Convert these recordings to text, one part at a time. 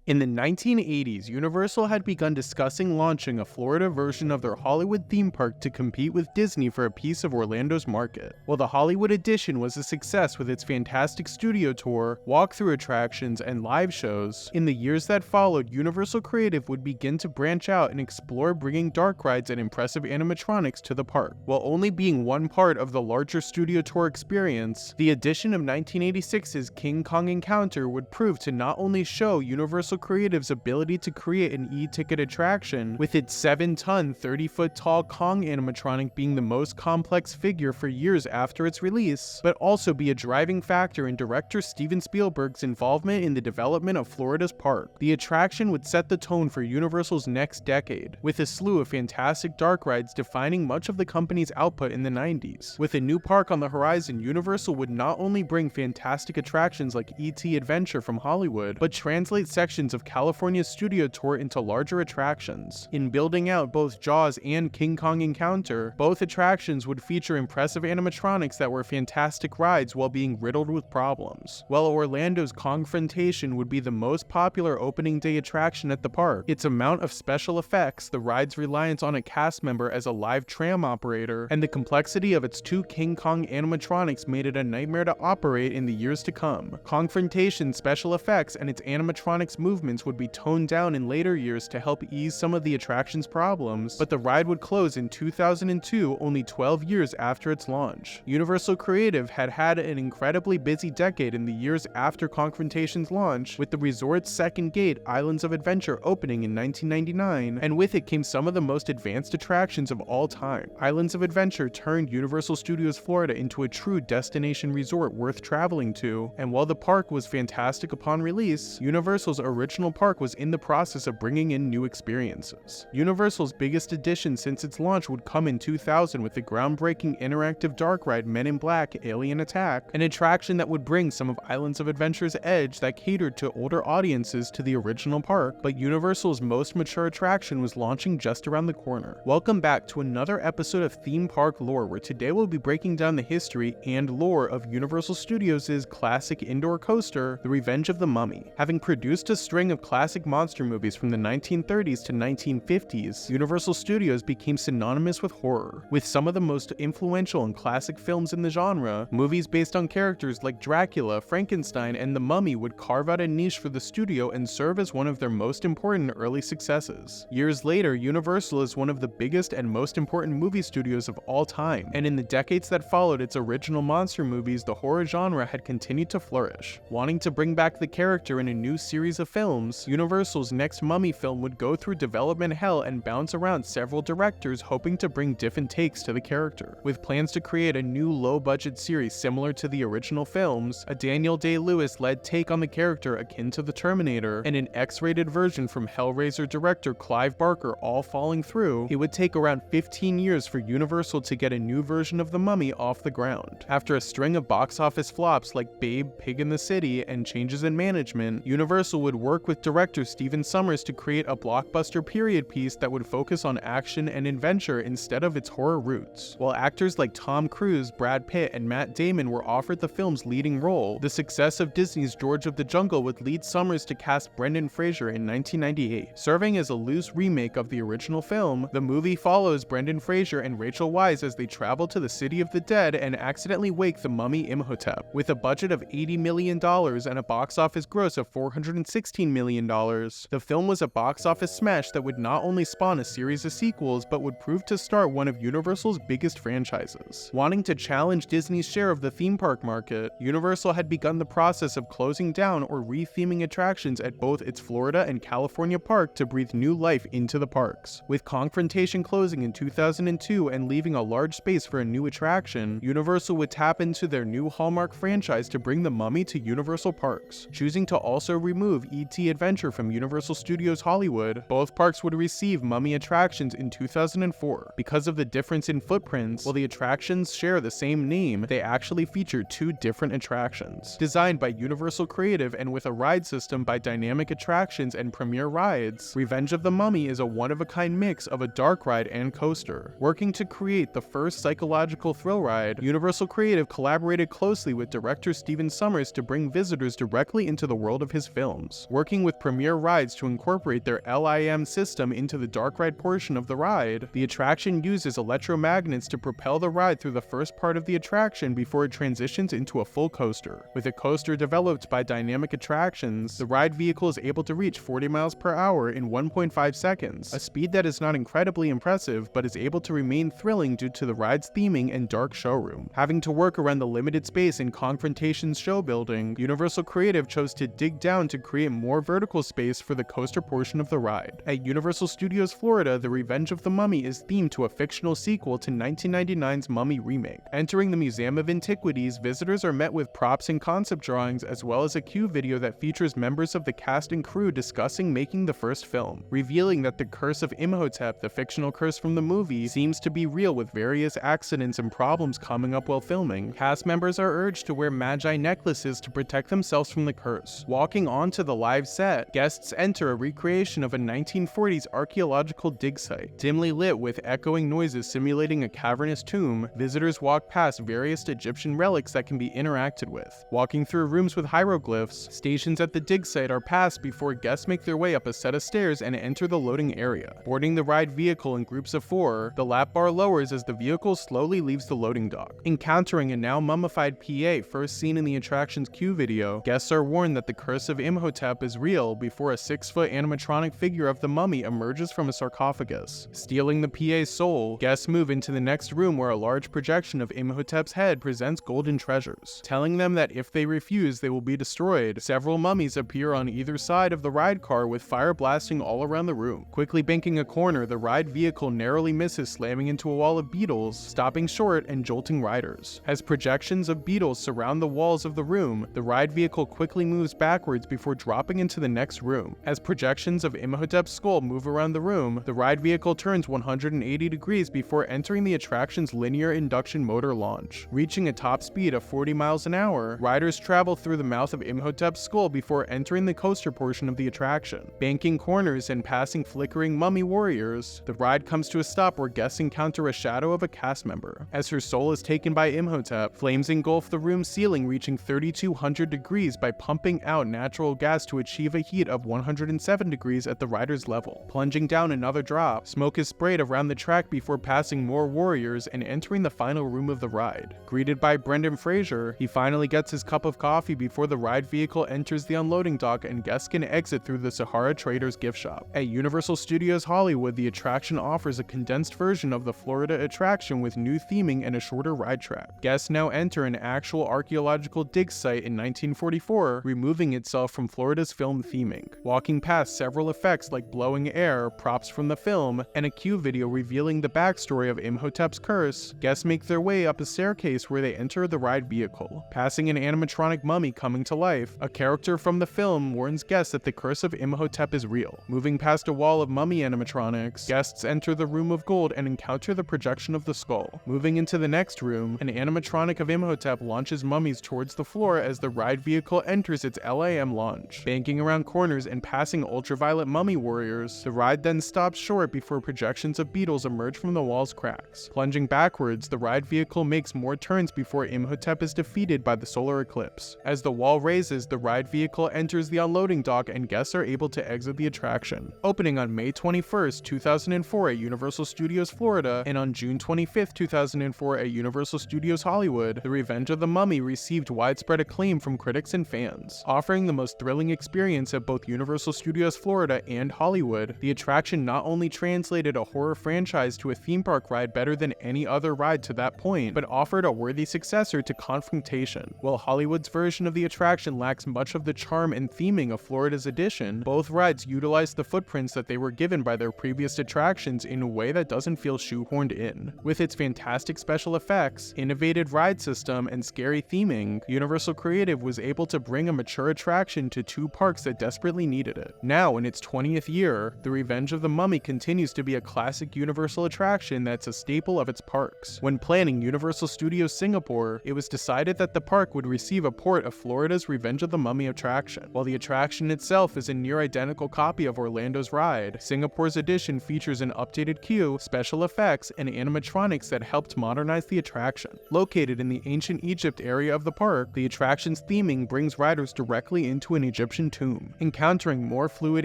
In the 1980s, Universal had begun discussing launching a Florida version of their Hollywood theme park to compete with Disney for a piece of Orlando's market. While the Hollywood edition was a success with its fantastic studio tour, walkthrough attractions, and live shows, in the years that followed, Universal Creative would begin to branch out and explore bringing dark rides and impressive animatronics to the park. While only being one part of the larger studio tour experience, the addition of 1986's King Kong Encounter would prove to not only show Universal Creative's ability to create an e-ticket attraction, with its 7-ton, 30-foot tall Kong animatronic being the most complex figure for years after its release, but also be a driving factor in director Steven Spielberg's involvement in the development of Florida's park. The attraction would set the tone for Universal's next decade, with a slew of fantastic dark rides defining much of the company's output in the 90s. With a new park on the horizon, Universal would not only bring fantastic attractions like E.T. Adventure from Hollywood, but translate sections of California's studio tour into larger attractions. In building out both Jaws and King Kong Encounter, both attractions would feature impressive animatronics that were fantastic rides while being riddled with problems. While Orlando's Kongfrontation would be the most popular opening day attraction at the park, its amount of special effects, the ride's reliance on a cast member as a live tram operator, and the complexity of its two King Kong animatronics made it a nightmare to operate in the years to come. Kongfrontation's special effects and its animatronics movements would be toned down in later years to help ease some of the attraction's problems, but the ride would close in 2002, only 12 years after its launch. Universal Creative had had an incredibly busy decade in the years after Kongfrontation's launch, with the resort's second gate, Islands of Adventure, opening in 1999, and with it came some of the most advanced attractions of all time. Islands of Adventure turned Universal Studios Florida into a true destination resort worth traveling to, and while the park was fantastic upon release, Universal's original park was in the process of bringing in new experiences. Universal's biggest addition since its launch would come in 2000 with the groundbreaking interactive dark ride Men in Black: Alien Attack, an attraction that would bring some of Islands of Adventure's edge that catered to older audiences to the original park, but Universal's most mature attraction was launching just around the corner. Welcome back to another episode of Theme Park Lore, where today we'll be breaking down the history and lore of Universal Studios' classic indoor coaster, The Revenge of the Mummy. Having produced a string of classic monster movies from the 1930s to 1950s, Universal Studios became synonymous with horror. With some of the most influential and classic films in the genre, movies based on characters like Dracula, Frankenstein, and the Mummy would carve out a niche for the studio and serve as one of their most important early successes. Years later, Universal is one of the biggest and most important movie studios of all time, and in the decades that followed its original monster movies, the horror genre had continued to flourish. Wanting to bring back the character in a new series of films, Universal's next Mummy film would go through development hell and bounce around several directors hoping to bring different takes to the character. With plans to create a new low-budget series similar to the original films, a Daniel Day-Lewis-led take on the character akin to the Terminator, and an X-rated version from Hellraiser director Clive Barker all falling through, it would take around 15 years for Universal to get a new version of the Mummy off the ground. After a string of box office flops like Babe, Pig in the City, and changes in management, Universal would work with director Stephen Sommers to create a blockbuster period piece that would focus on action and adventure instead of its horror roots. While actors like Tom Cruise, Brad Pitt, and Matt Damon were offered the film's leading role, the success of Disney's George of the Jungle would lead Sommers to cast Brendan Fraser in 1998. Serving as a loose remake of the original film, the movie follows Brendan Fraser and Rachel Weisz as they travel to the City of the Dead and accidentally wake the mummy Imhotep. With a budget of $80 million and a box office gross of $416 million, the film was a box office smash that would not only spawn a series of sequels, but would prove to start one of Universal's biggest franchises. Wanting to challenge Disney's share of the theme park market, Universal had begun the process of closing down or re-theming attractions at both its Florida and California park to breathe new life into the parks. With Kongfrontation closing in 2002 and leaving a large space for a new attraction, Universal would tap into their new Hallmark franchise to bring the Mummy to Universal Parks. Choosing to also remove E.T. Adventure from Universal Studios Hollywood, both parks would receive Mummy attractions in 2004. Because of the difference in footprints, while the attractions share the same name, they actually feature two different attractions. Designed by Universal Creative and with a ride system by Dynamic Attractions and Premier Rides, Revenge of the Mummy is a one-of-a-kind mix of a dark ride and coaster. Working to create the first psychological thrill ride, Universal Creative collaborated closely with director Stephen Sommers to bring visitors directly into the world of his films. Working with Premier Rides to incorporate their LIM system into the dark ride portion of the ride, the attraction uses electromagnets to propel the ride through the first part of the attraction before it transitions into a full coaster. With a coaster developed by Dynamic Attractions, the ride vehicle is able to reach 40 miles per hour in 1.5 seconds, a speed that is not incredibly impressive but is able to remain thrilling due to the ride's theming and dark showroom. Having to work around the limited space in Kongfrontation's show building, Universal Creative chose to dig down to create more vertical space for the coaster portion of the ride. At Universal Studios Florida, The Revenge of the Mummy is themed to a fictional sequel to 1999's Mummy remake. Entering the Museum of Antiquities, visitors are met with props and concept drawings as well as a cue video that features members of the cast and crew discussing making the first film, revealing that the curse of Imhotep, the fictional curse from the movie, seems to be real with various accidents and problems coming up while filming. Cast members are urged to wear magi necklaces to protect themselves from the curse. Walking onto the live set, guests enter a recreation of a 1940s archaeological dig site. Dimly lit with echoing noises simulating a cavernous tomb, visitors walk past various Egyptian relics that can be interacted with. Walking through rooms with hieroglyphs, stations at the dig site are passed before guests make their way up a set of stairs and enter the loading area. Boarding the ride vehicle in groups of 4, the lap bar lowers as the vehicle slowly leaves the loading dock. Encountering a now mummified PA first seen in the attraction's cue video, guests are warned that the curse of Imhotep is real before a 6-foot animatronic figure of the mummy emerges from a sarcophagus. Stealing the PA's soul, guests move into the next room where a large projection of Imhotep's head presents golden treasures. Telling them that if they refuse, they will be destroyed, several mummies appear on either side of the ride car with fire blasting all around the room. Quickly banking a corner, the ride vehicle narrowly misses slamming into a wall of beetles, stopping short and jolting riders. As projections of beetles surround the walls of the room, the ride vehicle quickly moves backwards before dropping into the next room. As projections of Imhotep's skull move around the room, the ride vehicle turns 180 degrees before entering the attraction's linear induction motor launch. Reaching a top speed of 40 miles an hour, riders travel through the mouth of Imhotep's skull before entering the coaster portion of the attraction. Banking corners and passing flickering mummy warriors, the ride comes to a stop where guests encounter a shadow of a cast member. As her soul is taken by Imhotep, flames engulf the room's ceiling, reaching 3,200 degrees by pumping out natural gas to achieve a heat of 107 degrees at the rider's level. Plunging down another drop, smoke is sprayed around the track before passing more warriors and entering the final room of the ride. Greeted by Brendan Fraser, he finally gets his cup of coffee before the ride vehicle enters the unloading dock and guests can exit through the Sahara Traders gift shop. At Universal Studios Hollywood, the attraction offers a condensed version of the Florida attraction with new theming and a shorter ride track. Guests now enter an actual archaeological dig site in 1944, removing itself from Florida's film theming. Walking past several effects like blowing air, props from the film, and a cue video revealing the backstory of Imhotep's curse, guests make their way up a staircase where they enter the ride vehicle. Passing an animatronic mummy coming to life, a character from the film warns guests that the curse of Imhotep is real. Moving past a wall of mummy animatronics, guests enter the room of gold and encounter the projection of the skull. Moving into the next room, an animatronic of Imhotep launches mummies towards the floor as the ride vehicle enters its LAM launch. Banking around corners and passing ultraviolet mummy warriors, the ride then stops short before projections of beetles emerge from the wall's cracks. Plunging backwards, the ride vehicle makes more turns before Imhotep is defeated by the solar eclipse. As the wall raises, the ride vehicle enters the unloading dock and guests are able to exit the attraction. Opening on May 21st, 2004 at Universal Studios Florida and on June 25th, 2004 at Universal Studios Hollywood, The Revenge of the Mummy received widespread acclaim from critics and fans. Offering the most thrilling experience at both Universal Studios Florida and Hollywood, the attraction not only translated a horror franchise to a theme park ride better than any other ride to that point, but offered a worthy successor to Kongfrontation. While Hollywood's version of the attraction lacks much of the charm and theming of Florida's edition, both rides utilize the footprints that they were given by their previous attractions in a way that doesn't feel shoehorned in. With its fantastic special effects, innovative ride system, and scary theming, Universal Creative was able to bring a mature attraction to two parks that desperately needed it. Now, in its 20th year, The Revenge of the Mummy continues to be a classic Universal attraction that's a staple of its parks. When planning Universal Studios Singapore, it was decided that the park would receive a port of Florida's Revenge of the Mummy attraction. While the attraction itself is a near identical copy of Orlando's ride, Singapore's edition features an updated queue, special effects, and animatronics that helped modernize the attraction. Located in the ancient Egypt area of the park, the attraction's theming brings riders directly into an Egyptian Kongfrontation tomb. Encountering more fluid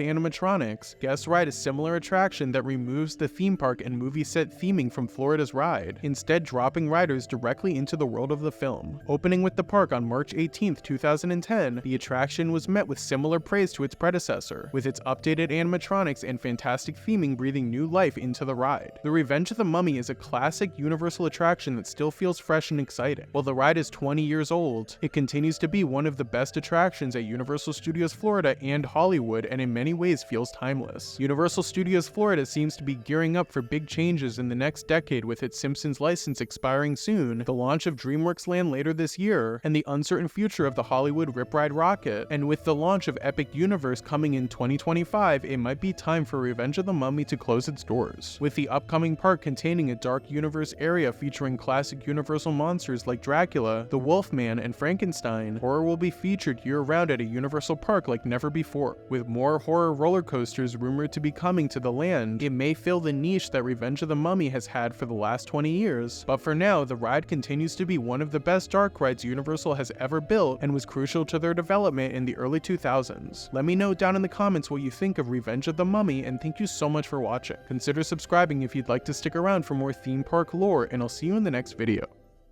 animatronics, guests ride a similar attraction that removes the theme park and movie set theming from Florida's ride, instead dropping riders directly into the world of the film. Opening with the park on March 18, 2010, the attraction was met with similar praise to its predecessor, with its updated animatronics and fantastic theming breathing new life into the ride. The Revenge of the Mummy is a classic Universal attraction that still feels fresh and exciting. While the ride is 20 years old, it continues to be one of the best attractions at Universal Studios Florida and Hollywood, and in many ways feels timeless. Universal Studios Florida seems to be gearing up for big changes in the next decade, with its Simpsons license expiring soon, the launch of DreamWorks Land later this year, and the uncertain future of the Hollywood Rip Ride Rocket. And with the launch of Epic Universe coming in 2025, it might be time for Revenge of the Mummy to close its doors. With the upcoming park containing a dark universe area featuring classic Universal monsters like Dracula, the Wolfman, and Frankenstein, horror will be featured year-round at a Universal park like never before. With more horror roller coasters rumored to be coming to the land, it may fill the niche that Revenge of the Mummy has had for the last 20 years, but for now, the ride continues to be one of the best dark rides Universal has ever built and was crucial to their development in the early 2000s. Let me know down in the comments what you think of Revenge of the Mummy, and thank you so much for watching. Consider subscribing if you'd like to stick around for more theme park lore, and I'll see you in the next video.